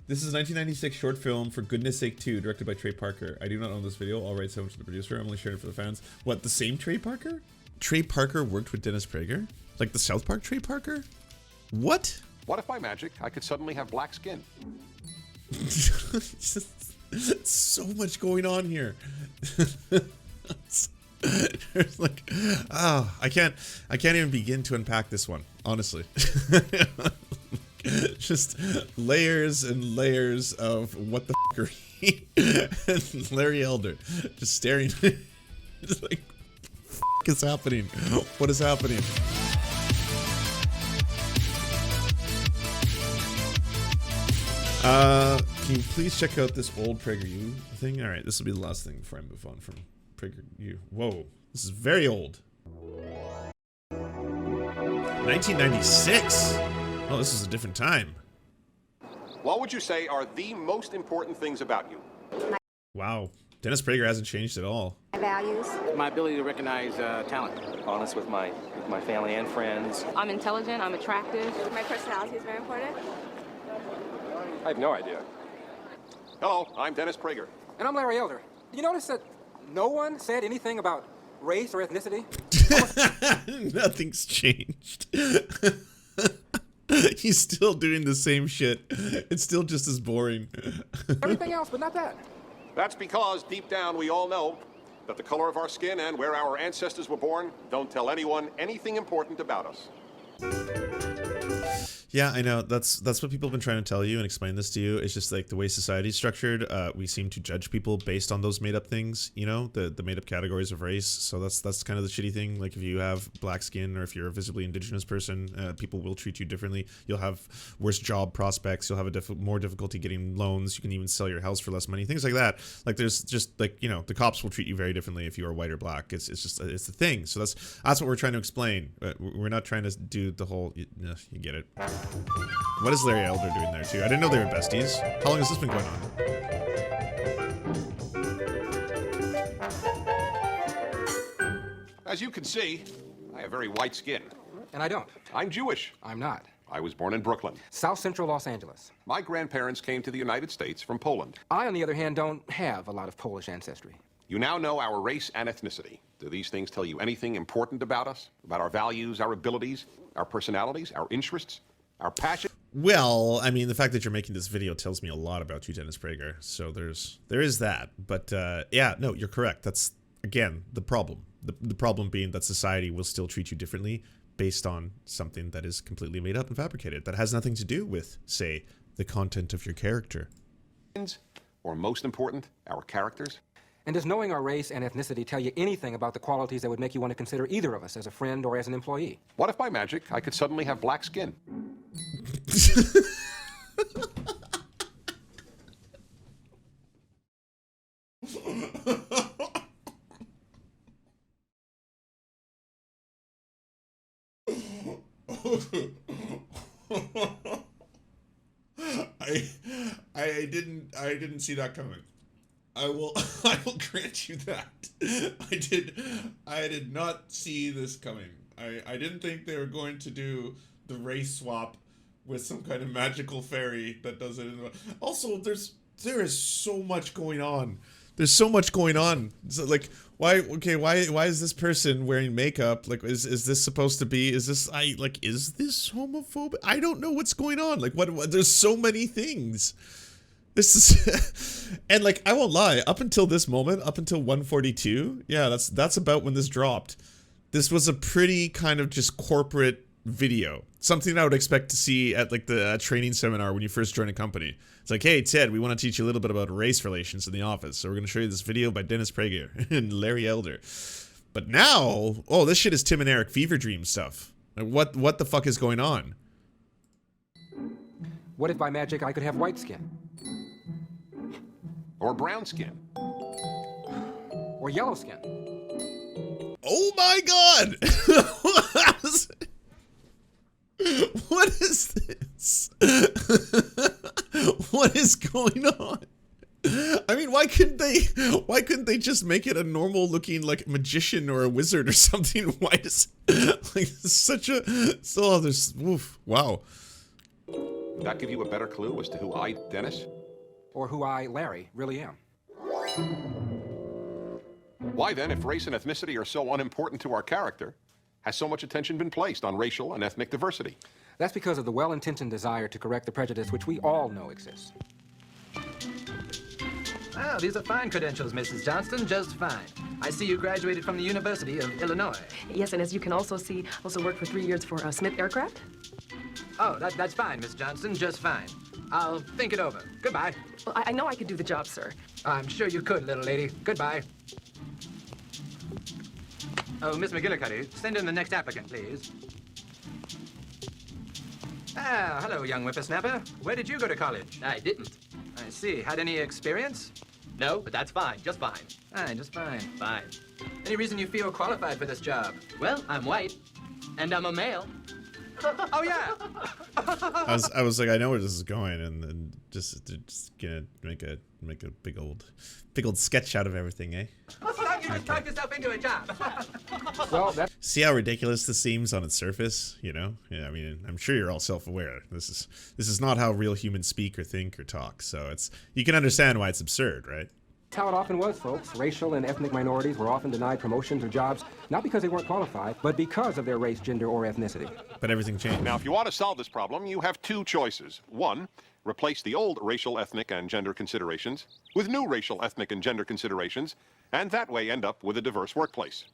This is a 1996 short film, For Goodness Sake 2, directed by Trey Parker. I do not own this video. I'll write so much to the producer. I'm only sharing it for the fans. What, the same Trey Parker? Trey Parker worked with Dennis Prager? Like the South Park Trey Parker? What? What if by magic I could suddenly have black skin? So much going on here. There's like, oh, I can't even begin to unpack this one, honestly. Just layers and layers of what the f are he? And Larry Elder just staring. Just like, what the f is happening? What is happening? Can you please check out this old PragerU thing? All right, this will be the last thing before I move on from PragerU. Whoa, this is very old. 1996. Oh, this is a different time. What would you say are the most important things about you? Wow, Dennis Prager hasn't changed at all. My values. My ability to recognize talent. Honest with my family and friends. I'm intelligent, I'm attractive. My personality is very important. I have no idea. Hello, I'm Dennis Prager. And I'm Larry Elder. You notice that no one said anything about race or ethnicity? Nothing's changed. He's still doing the same shit. It's still just as boring. Everything else, but not that. That's because deep down we all know that the color of our skin and where our ancestors were born don't tell anyone anything important about us. Yeah, I know. That's what people have been trying to tell you and explain this to you. It's just like the way society's structured. We seem to judge people based on those made-up things, you know, the made-up categories of race. So that's kind of the shitty thing. Like if you have black skin or if you're a visibly indigenous person, people will treat you differently. You'll have worse job prospects. You'll have more difficulty getting loans. You can even sell your house for less money. Things like that. Like there's just like, you know, the cops will treat you very differently if you are white or black. It's the thing. So that's what we're trying to explain. We're not trying to do the whole. You get it. What is Larry Elder doing there too? I didn't know they were besties. How long has this been going on? As you can see, I have very white skin. And I don't. I'm Jewish. I'm not. I was born in Brooklyn. South Central Los Angeles. My grandparents came to the United States from Poland. I, on the other hand, don't have a lot of Polish ancestry. You now know our race and ethnicity. Do these things tell you anything important about us? About our values, our abilities, our personalities, our interests, our passion? Well, I mean, the fact that you're making this video tells me a lot about you, Dennis Prager. So there is that. But yeah, no, you're correct. That's, again, the problem. The problem being that society will still treat you differently based on something that is completely made up and fabricated. That has nothing to do with, say, the content of your character. Or most important, our characters. And does knowing our race and ethnicity tell you anything about the qualities that would make you want to consider either of us as a friend or as an employee? What if by magic I could suddenly have black skin? I didn't see that coming. I will grant you that. I did not see this coming. I didn't think they were going to do the race swap with some kind of magical fairy that does it. Also, there is so much going on. There's so much going on. So like, why is this person wearing makeup? Like, is this supposed to be? Is this homophobic? I don't know what's going on. Like, what there's so many things. This is, and like, I won't lie, up until this moment, up until 142, yeah, that's about when this dropped. This was a pretty kind of just corporate video. Something I would expect to see at like the training seminar when you first join a company. It's like, hey, Ted, we want to teach you a little bit about race relations in the office. So we're going to show you this video by Dennis Prager and Larry Elder. But now, oh, this shit is Tim and Eric fever dream stuff. Like, what the fuck is going on? What if by magic I could have white skin? Or brown skin? Or yellow skin? Oh my god! What is this? What is going on? I mean, why couldn't they just make it a normal looking like magician or a wizard or something? Why does like such a there's oof, wow. That give you a better clue as to who I, Dennis? Or who I, Larry, really am. Why then, if race and ethnicity are so unimportant to our character, has so much attention been placed on racial and ethnic diversity? That's because of the well-intentioned desire to correct the prejudice which we all know exists. Oh, these are fine credentials, Mrs. Johnston, just fine. I see you graduated from the University of Illinois. Yes, and as you can also see, also worked for 3 years for Smith Aircraft. Oh, that's fine, Miss Johnston, just fine. I'll think it over. Goodbye. Well, I know I could do the job, sir. I'm sure you could, little lady. Goodbye. Oh, Miss McGillicuddy, send in the next applicant, please. Ah, hello, young whippersnapper. Where did you go to college? I didn't. I see. Had any experience? No, but that's fine. Just fine. Fine, just fine. Fine. Any reason you feel qualified for this job? Well, I'm white, and I'm a male. Oh, yeah! I was like, I know where this is going, and then just gonna make a big old sketch out of everything, eh? You just talked yourself into a job. Well, that's... See how ridiculous this seems on its surface, you know? Yeah, I mean, I'm sure you're all self-aware. This is not how real humans speak or think or talk. So you can understand why it's absurd, right? That's how it often was, folks. Racial and ethnic minorities were often denied promotions or jobs, not because they weren't qualified, but because of their race, gender, or ethnicity. But everything changed. Now, if you want to solve this problem, you have two choices. One, replace the old racial, ethnic, and gender considerations with new racial, ethnic, and gender considerations, and that way end up with a diverse workplace.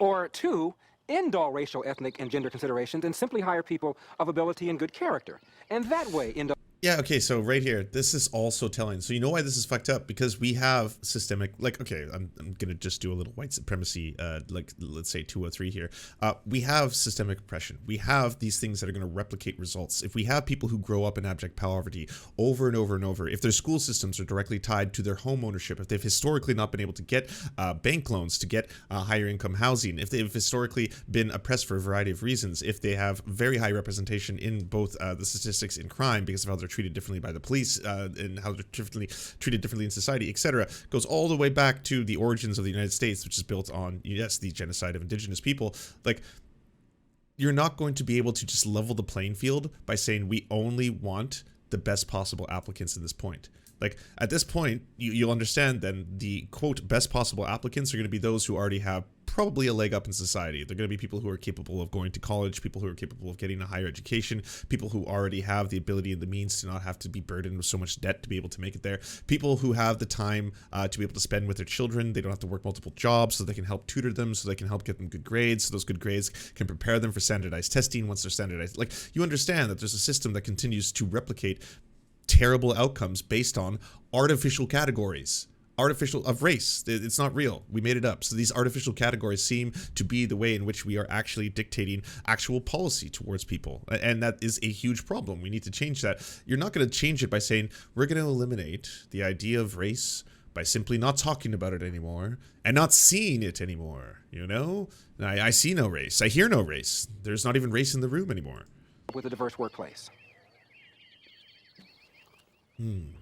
Or two, end all racial, ethnic, and gender considerations and simply hire people of ability and good character. And that way end up... Yeah, okay, so right here, this is also telling. So you know why this is fucked up? Because we have systemic, like, okay, I'm going to just do a little white supremacy, like, let's say 203 here. We have systemic oppression. We have these things that are going to replicate results. If we have people who grow up in abject poverty over and over and over, if their school systems are directly tied to their home ownership, if they've historically not been able to get bank loans to get higher income housing, if they've historically been oppressed for a variety of reasons, if they have very high representation in both the statistics in crime because of how they're treated differently by the police and how they're treated differently in society, etc., goes all the way back to the origins of the United States, which is built on, yes, the genocide of indigenous people. Like, you're not going to be able to just level the playing field by saying we only want the best possible applicants at this point. Like, at this point, you'll understand then the, quote, best possible applicants are going to be those who already have probably a leg up in society. They're going to be people who are capable of going to college, people who are capable of getting a higher education, people who already have the ability and the means to not have to be burdened with so much debt to be able to make it there, people who have the time to be able to spend with their children. They don't have to work multiple jobs, so they can help tutor them, so they can help get them good grades, so those good grades can prepare them for standardized testing once they're standardized. Like, you understand that there's a system that continues to replicate terrible outcomes based on artificial categories. Artificial of race. It's not real. We made it up. So these artificial categories seem to be the way in which we are actually dictating actual policy towards people. And that is a huge problem. We need to change that. You're not going to change it by saying we're going to eliminate the idea of race by simply not talking about it anymore and not seeing it anymore. You know, I see no race. I hear no race. There's not even race in the room anymore. With a diverse workplace. You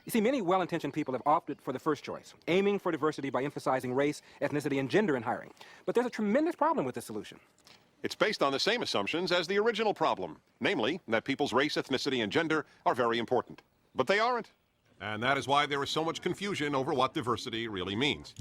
see, many well-intentioned people have opted for the first choice, aiming for diversity by emphasizing race, ethnicity, and gender in hiring. But there's a tremendous problem with this solution. It's based on the same assumptions as the original problem, namely that people's race, ethnicity, and gender are very important. But they aren't. And that is why there is so much confusion over what diversity really means.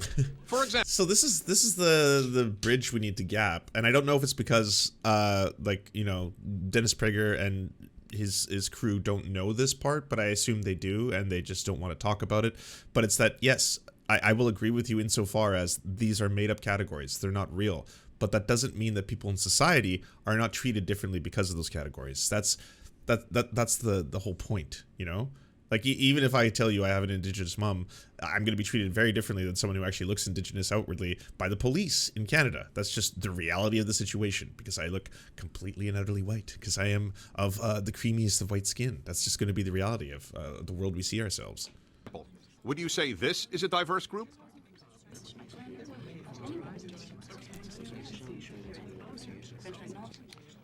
For example... So this is the bridge we need to gap. And I don't know if it's because, like, you know, Dennis Prager and his crew don't know this part, but I assume they do, and they just don't want to talk about it. But it's that, yes, I will agree with you insofar as these are made up categories. They're not real. But that doesn't mean that people in society are not treated differently because of those categories. That's the whole point, you know? Like, even if I tell you I have an indigenous mom, I'm going to be treated very differently than someone who actually looks indigenous outwardly by the police in Canada. That's just the reality of the situation, because I look completely and utterly white, because I am of the creamiest of white skin. That's just going to be the reality of the world we see ourselves. Would you say this is a diverse group?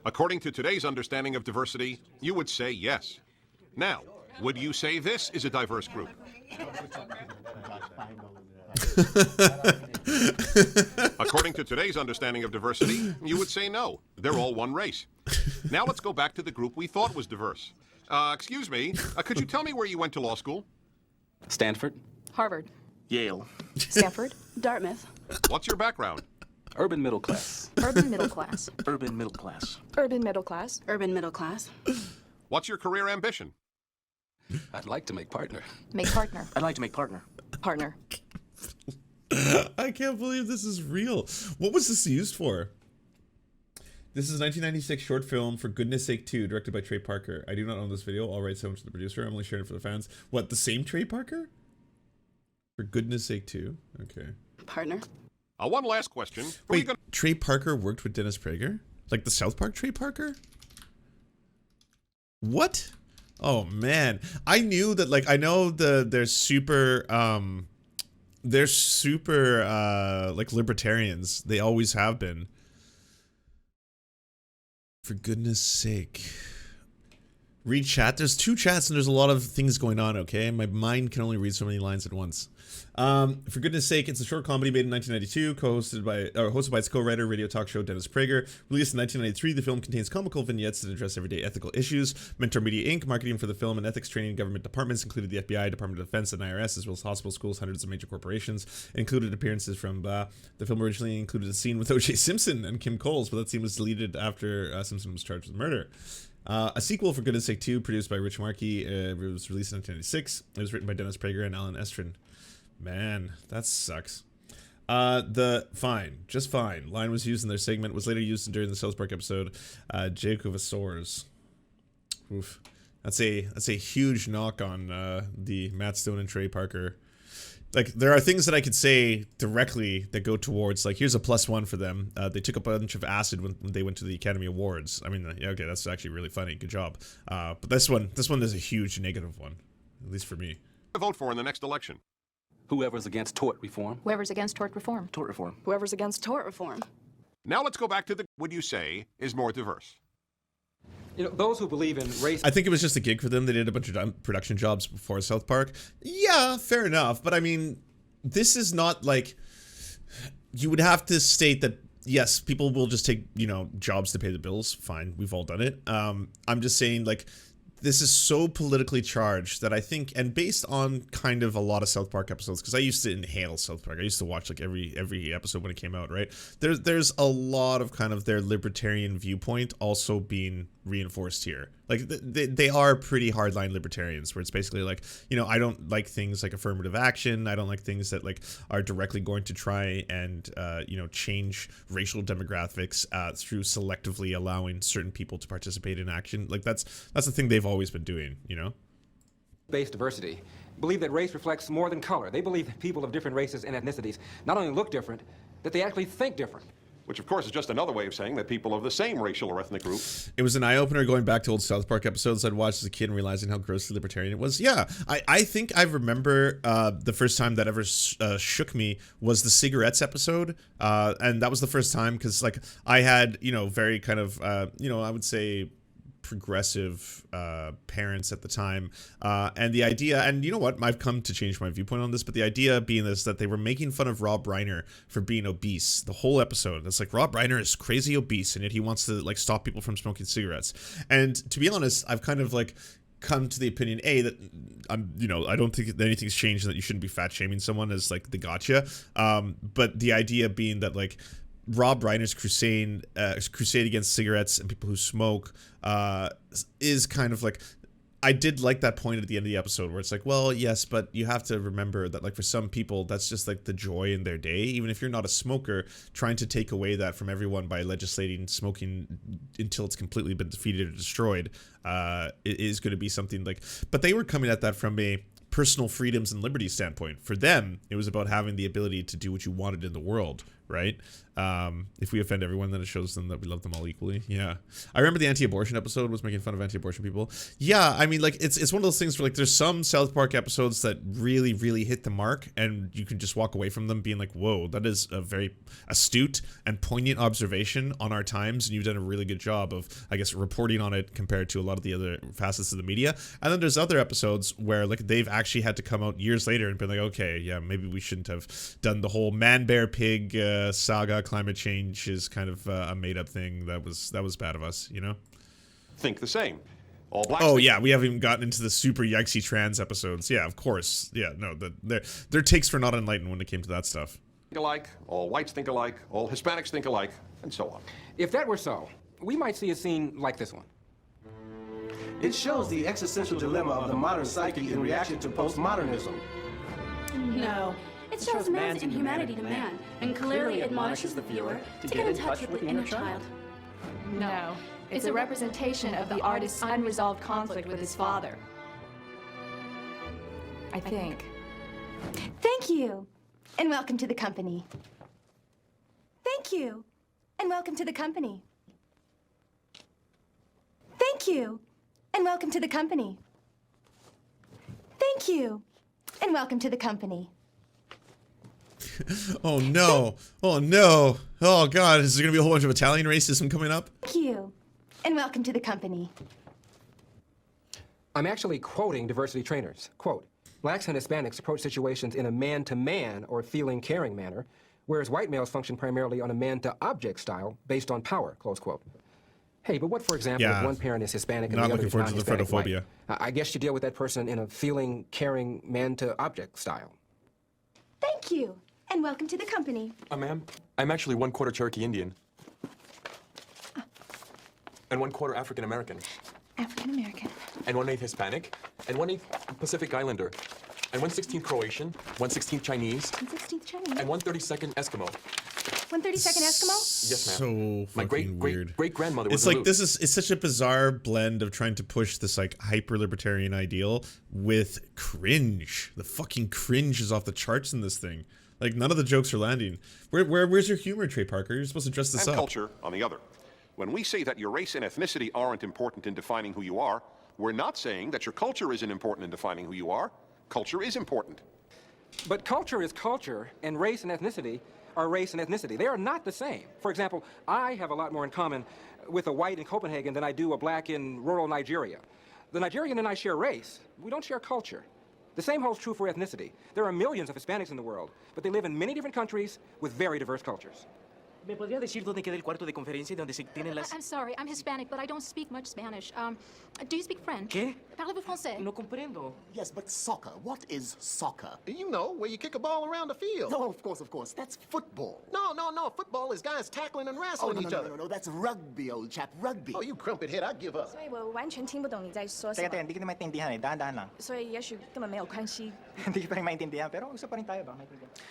According to today's understanding of diversity, you would say yes. Now, would you say this is a diverse group? According to today's understanding of diversity, you would say no. They're all one race. Now let's go back to the group we thought was diverse. Excuse me, could you tell me where you went to law school? Stanford. Harvard. Yale. Stanford. Dartmouth. What's your background? Urban middle class. Urban middle class. Urban middle class. Urban middle class. Urban middle class. What's your career ambition? I'd like to make partner. Make partner. I'd like to make partner. Partner. I can't believe this is real. What was this used for? This is a 1996 short film, For Goodness Sake 2, directed by Trey Parker. I do not own this video. I'll write so much to the producer. I'm only sharing it for the fans. What, the same Trey Parker? For Goodness Sake 2? Okay. Partner. One last question. Wait, Trey Parker worked with Dennis Prager? Like the South Park Trey Parker? What? Oh man, I knew that. Like, I know they're super like libertarians. They always have been. For goodness sake, read chat. There's 2 chats and there's a lot of things going on. Okay, my mind can only read so many lines at once. For goodness sake, it's a short comedy made in 1992, hosted by its co-writer, radio talk show Dennis Prager. Released in 1993, the film contains comical vignettes that address everyday ethical issues. Mentor Media Inc. marketing for the film and ethics training in government departments included the FBI, Department of Defense, and IRS, as well as hospitals, schools, hundreds of major corporations. It included appearances from the film originally included a scene with O.J. Simpson and Kim Coles, but that scene was deleted after Simpson was charged with murder. A sequel, For Goodness Sake 2, produced by Rich Markey, was released in 1996. It was written by Dennis Prager and Alan Estrin. Man, that sucks. The Just Fine line was used in their segment, was later used during the South Park episode, Jacovosaurs. Oof. That's a huge knock on the Matt Stone and Trey Parker. Like, there are things that I could say directly that go towards, like, here's a +1 for them. They took a bunch of acid when they went to the Academy Awards. I mean, yeah, okay, that's actually really funny. Good job. But this one is a huge negative one, at least for me. Vote for in the next election. Whoever's against tort reform. Whoever's against tort reform. Tort reform. Whoever's against tort reform. Now let's go back to the would you say is more diverse. You know, those who believe in race... I think it was just a gig for them. They did a bunch of production jobs before South Park. Yeah, fair enough. But I mean, this is not like... You would have to state that, yes, people will just take, you know, jobs to pay the bills. Fine, we've all done it. I'm just saying, like... This is so politically charged that I think, and based on kind of a lot of South Park episodes, because I used to inhale South Park. I used to watch like every episode when it came out, right? There's a lot of kind of their libertarian viewpoint also being reinforced here. Like they are pretty hardline libertarians, where it's basically like, you know, I don't like things like affirmative action. I don't like things that like are directly going to try and you know, change racial demographics through selectively allowing certain people to participate in action. Like that's the thing they've always been doing, you know. Based diversity believe that race reflects more than color. They believe that people of different races and ethnicities not only look different, that they actually think different. Which, of course, is just another way of saying that people of the same racial or ethnic group. It was an eye-opener going back to old South Park episodes I'd watched as a kid and realizing how grossly libertarian it was. Yeah, I think I remember the first time that ever shook me was the cigarettes episode. And that was the first time because, like, I had, you know, very kind of, you know, I would say progressive parents at the time, and the idea, and you know what, I've come to change my viewpoint on this, but the idea being this, that they were making fun of Rob Reiner for being obese the whole episode. It's like, Rob Reiner is crazy obese and yet he wants to like stop people from smoking cigarettes. And to be honest, I've kind of like come to the opinion that you know, I don't think that anything's changed and that you shouldn't be fat shaming someone as like the gotcha, but the idea being that like Rob Reiner's crusade against cigarettes and people who smoke is kind of like, I did like that point at the end of the episode where it's like, well, yes, but you have to remember that like for some people that's just like the joy in their day. Even if you're not a smoker, trying to take away that from everyone by legislating smoking until it's completely been defeated or destroyed is going to be something like, but they were coming at that from a personal freedoms and liberty standpoint. For them, it was about having the ability to do what you wanted in the world, right? If we offend everyone, then it shows them that we love them all equally. Yeah. I remember the anti-abortion episode was making fun of anti-abortion people. Yeah, I mean, like, it's one of those things where, like, there's some South Park episodes that really, really hit the mark, and you can just walk away from them being like, whoa, that is a very astute and poignant observation on our times, and you've done a really good job of, I guess, reporting on it compared to a lot of the other facets of the media. And then there's other episodes where, like, they've actually had to come out years later and be like, okay, yeah, maybe we shouldn't have done the whole man-bear-pig saga. Climate change is kind of a made-up thing. That was bad of us, you know? Think the same. All blacks Oh yeah, we haven't even gotten into the super yikesy trans episodes. Yeah, of course. Yeah, no, their takes were not enlightened when it came to that stuff. think alike, all whites think alike, all Hispanics think alike, and so on. If that were so, we might see a scene like this one. It shows the existential dilemma of the modern psyche in reaction to postmodernism. No. It shows man's inhumanity to man, and clearly admonishes the viewer to get in touch with the inner child. No. It's a representation of the artist's unresolved conflict with his father. I think. Thank you, and welcome to the company. Thank you, and welcome to the company. Thank you, and welcome to the company. Thank you, and welcome to the company. Oh no! Oh no! Oh god, is there gonna be a whole bunch of Italian racism coming up? Thank you, and welcome to the company. I'm actually quoting diversity trainers. Quote, blacks and Hispanics approach situations in a man-to-man or feeling caring manner, whereas white males function primarily on a man-to-object style based on power, close quote. Hey, but what, for example, if one parent is Hispanic and not the other looking is forward to the non-Hispanic photophobia. white? I guess you deal with that person in a feeling, caring, man-to-object style. Thank you, and welcome to the company. Ma'am, I'm actually 1/4 Cherokee Indian. And 1/4 African American. African American. And 1/8 Hispanic. And 1/8 Pacific Islander. And 1/16 Croatian. 1/16 Chinese. 1/16 Chinese. And 1/32 Eskimo. 1/32 Eskimo? Yes, ma'am. So My fucking weird. great grandmother was It's like Aleut. it's such a bizarre blend of trying to push this like hyper libertarian ideal with cringe. The fucking cringe is off the charts in this thing. Like none of the jokes are landing. Where's your humor, Trey Parker? You're supposed to dress this and up. culture on the other. When we say that your race and ethnicity aren't important in defining who you are, we're not saying that your culture isn't important in defining who you are. Culture is important. But culture is culture, and race and ethnicity are race and ethnicity. They are not the same. For example, I have a lot more in common with a white in Copenhagen than I do a black in rural Nigeria. The Nigerian and I share race. We don't share culture. The same holds true for ethnicity. There are millions of Hispanics in the world, but they live in many different countries with very diverse cultures. ¿Me podría decir dónde queda el cuarto de conferencia donde se tienen las... I'm sorry, I'm Hispanic, but I don't speak much Spanish. Do you speak French? ¿Qué? Parlez-vous français? No comprendo. Yes, but soccer. What is soccer? You know, where you kick a ball around the field. No, of course. That's football. No. Football is guys tackling and wrestling each other. No. That's rugby, old chap. Rugby. Oh, you crumpet head. I give up. 所以我完全听不懂你在说什么。Teka, hindi ko na maintindihan eh. Dahan-dahan lang. 所以也许根本没有关系。 Hindi ko pa rin maintindihan, pero usap pa rin tayo ba?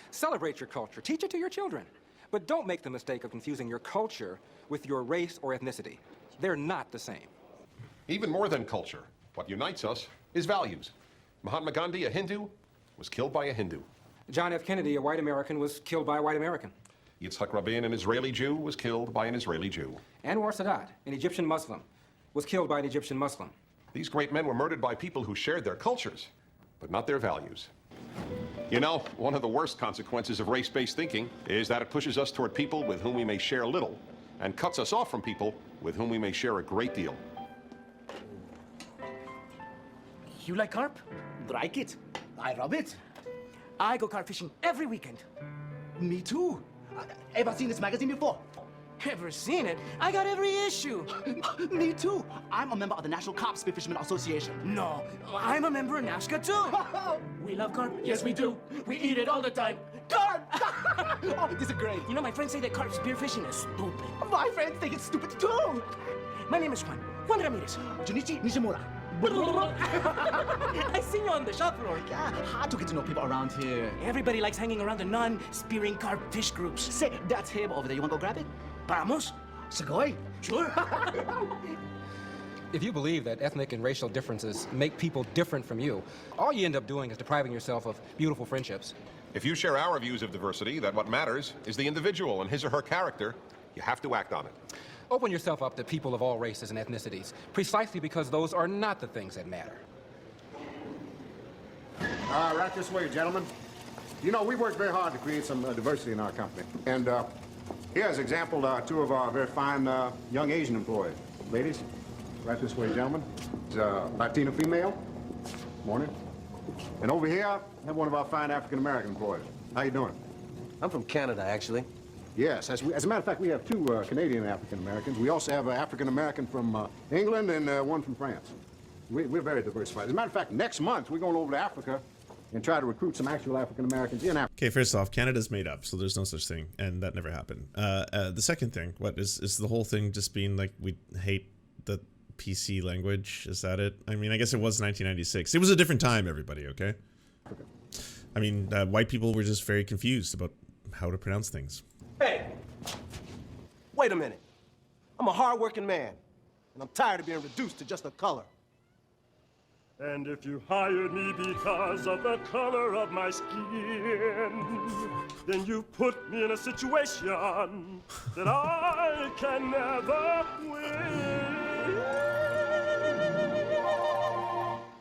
Celebrate your culture. Teach it to your children. But don't make the mistake of confusing your culture with your race or ethnicity. They're not the same. Even more than culture, what unites us is values. Mahatma Gandhi, a Hindu, was killed by a Hindu. John F. Kennedy, a white American, was killed by a white American. Yitzhak Rabin, an Israeli Jew, was killed by an Israeli Jew. Anwar Sadat, an Egyptian Muslim, was killed by an Egyptian Muslim. These great men were murdered by people who shared their cultures, but not their values. You know, one of the worst consequences of race-based thinking is that it pushes us toward people with whom we may share little and cuts us off from people with whom we may share a great deal. You like carp? Like it. I love it. I go carp fishing every weekend. Me too. Ever seen this magazine before? Ever seen it? I got every issue. Me too. I'm a member of the National Carp Spearfishermen Association. No, I'm a member of NASCA too. We love carp. Yes, we do. We eat it all the time. Carp! Oh, this is great. You know, my friends say that carp spearfishing is stupid. My friends think it's stupid too. My name is Juan Ramirez. Junichi Nishimura. I seen you on the shop floor. Yeah, hard to get to know people around here. Everybody likes hanging around the non-spearing carp fish groups. Say, that table over there, you wanna go grab it? Vamos. Sugoi? Sure. If you believe that ethnic and racial differences make people different from you, all you end up doing is depriving yourself of beautiful friendships. If you share our views of diversity, that what matters is the individual and his or her character, you have to act on it. Open yourself up to people of all races and ethnicities, precisely because those are not the things that matter. Right this way, gentlemen. You know, we worked very hard to create some diversity in our company. And here's an example, two of our very fine young Asian employees. Ladies, right this way, gentlemen. It's a Latina female. Morning. And over here, I have one of our fine African-American employees. How you doing? I'm from Canada, actually. Yes, as a matter of fact, we have two Canadian African-Americans. We also have an African-American from England and one from France. We're very diversified. As a matter of fact, next month, we're going over to Africa and try to recruit some actual African-Americans in Africa. Okay, first off, Canada's made up, so there's no such thing, and that never happened. The second thing, what is the whole thing just being like, we hate the PC language? Is that it? I mean, I guess it was 1996. It was a different time, everybody, okay? I mean, white people were just very confused about how to pronounce things. Hey, wait a minute. I'm a hard-working man, and I'm tired of being reduced to just a color. And if you hired me because of the color of my skin, then you put me in a situation that I can never win.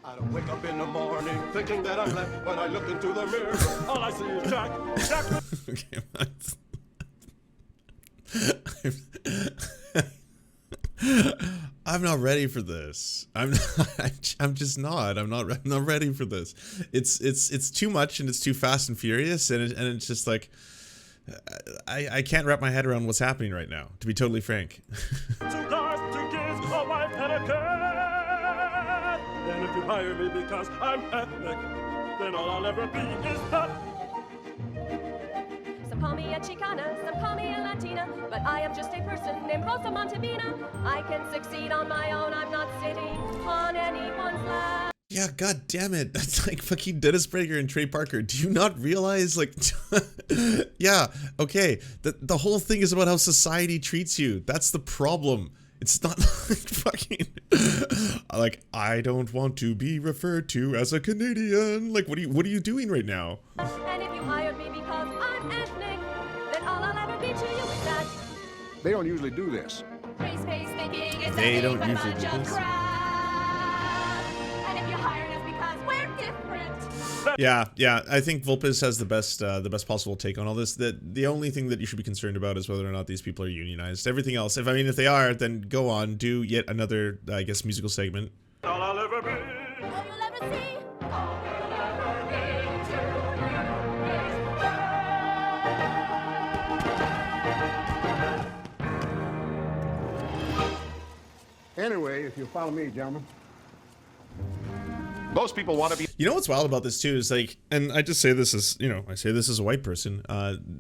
I don't wake up in the morning thinking that I'm left. When I look into the mirror, all I see is Jack. Okay, I'm not ready for this. I'm just not. I'm not ready for this. It's too much and it's too fast and furious and it's just like I can't wrap my head around what's happening right now, to be totally frank. 2 cars, 2 kids, a wife and a cat. And if you hire me because I'm ethnic, then all I'll ever be is that. Some call me a Chicana, some call me a Latina, but I am just a person named Rosa Montevina. I can succeed on my own, I'm not sitting on anyone's lap. Yeah, god damn it. That's like fucking Dennis Prager and Trey Parker. Do you not realize, like, yeah, okay, the whole thing is about how society treats you. That's the problem. It's not like fucking, like, I don't want to be referred to as a Canadian. Like, what are you doing right now? And if you hired me because I'm ethnic, then all I'll ever be to you is that. They don't usually do this. Race-based thinking is They nothing don't but a usually bunch do of this. crap. And if you hired us because we're different. Yeah. I think Vulpes has the best possible take on all this. The only thing that you should be concerned about is whether or not these people are unionized. Everything else, if they are, then go on, do yet another, I guess, musical segment. All I'll ever be. All you'll ever see. Anyway, if you'll follow me, gentlemen. Most people want to be. You know what's wild about this too is like, and I just say this as, I say this as a white person.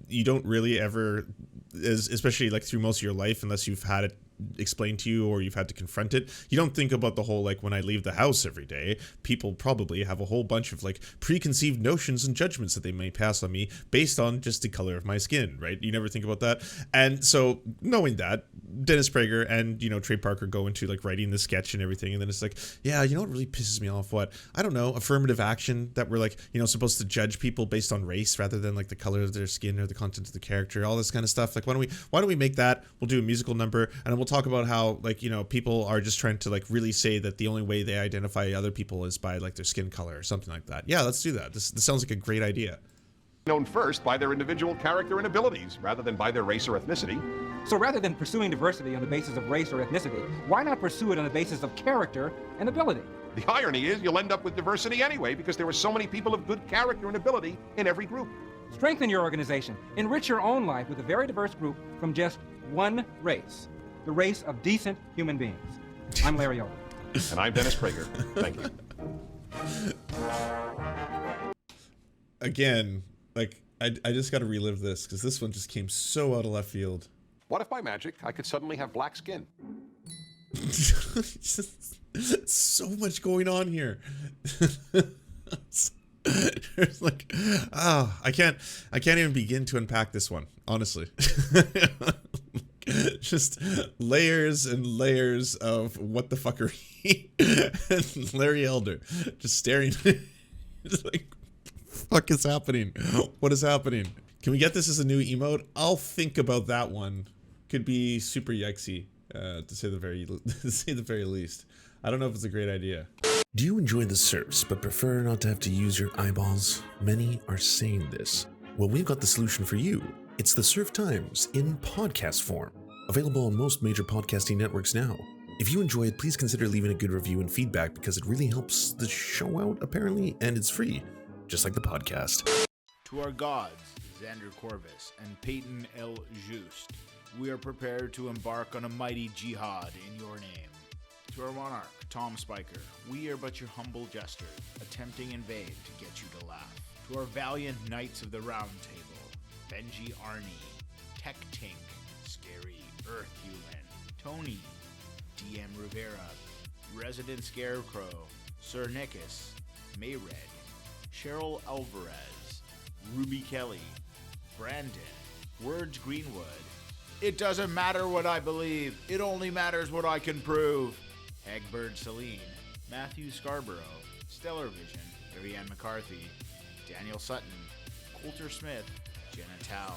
You don't really ever, especially like through most of your life, unless you've had it explained to you or you've had to confront it, you don't think about the whole, like, when I leave the house every day, people probably have a whole bunch of like preconceived notions and judgments that they may pass on me based on just the color of my skin, right? You never think about that. And so knowing that, Dennis Prager and, Trey Parker go into like writing the sketch and everything, and then it's like, yeah, you know what really pisses me off? What? I don't know, affirmative action, that we're like, supposed to judge people based on race rather than like the color of their skin or the content of the character, all this kind of stuff. Like, why don't we make that? We'll do a musical number, and then we'll talk about how, like, people are just trying to like really say that the only way they identify other people is by like their skin color or something like that. Yeah, let's do that. This sounds like a great idea. Known first by their individual character and abilities rather than by their race or ethnicity. So rather than pursuing diversity on the basis of race or ethnicity, why not pursue it on the basis of character and ability? The irony is you'll end up with diversity anyway because there are so many people of good character and ability in every group. Strengthen your organization. Enrich your own life with a very diverse group from just one race. The race of decent human beings. I'm Larry Owen. And I'm Dennis Prager. Thank you. Again, like, I just got to relive this because this one just came so out of left field. What if by magic I could suddenly have black skin? So much going on here. There's like, I can't even begin to unpack this one, honestly. just layers and layers of what the fuckery. And Larry Elder just staring. Just like, fuck is happening? What is happening? Can we get this as a new emote? I'll think about that one. Could be super yikesy, to say the very least. I don't know if it's a great idea. Do you enjoy the Serfs but prefer not to have to use your eyeballs? Many are saying this. Well, we've got the solution for you. It's the Serf Times in podcast form, available on most major podcasting networks now. If you enjoy it, please consider leaving a good review and feedback because it really helps the show out, apparently, and it's free, just like the podcast. To our gods, Xander Corvus and Peyton L. Just, we are prepared to embark on a mighty jihad in your name. To our monarch, Tom Spiker, we are but your humble jester, attempting in vain to get you to laugh. To our valiant knights of the Round Table, Benji Arnie, Tech Tink, Scary Earthhuman, Tony, DM Rivera, Resident Scarecrow, Sir Nickus, Mayred, Cheryl Alvarez, Ruby Kelly, Brandon, Words Greenwood. It doesn't matter what I believe, it only matters what I can prove. Egbert Celine, Matthew Scarborough, Stellar Vision, Ariane McCarthy, Daniel Sutton, Coulter Smith, Jenna Tao,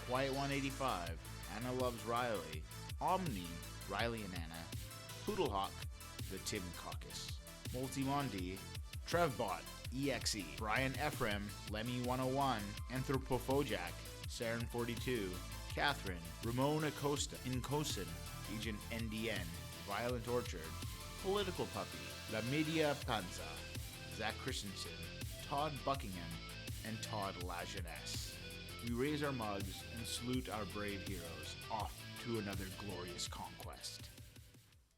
Quiet 185, Anna Loves Riley, Omni, Riley and Anna, Poodlehawk, The Tim Caucus, Multimondi, Trevbot, EXE, Brian Ephraim, Lemmy 101, Anthropophojack, Saren 42, Catherine, Ramon Acosta, Incosin, Agent NDN, Violent Orchard, Political Puppy, La Media Panza, Zach Christensen, Todd Buckingham, and Todd Lajeunesse. We raise our mugs and salute our brave heroes off to another glorious conquest.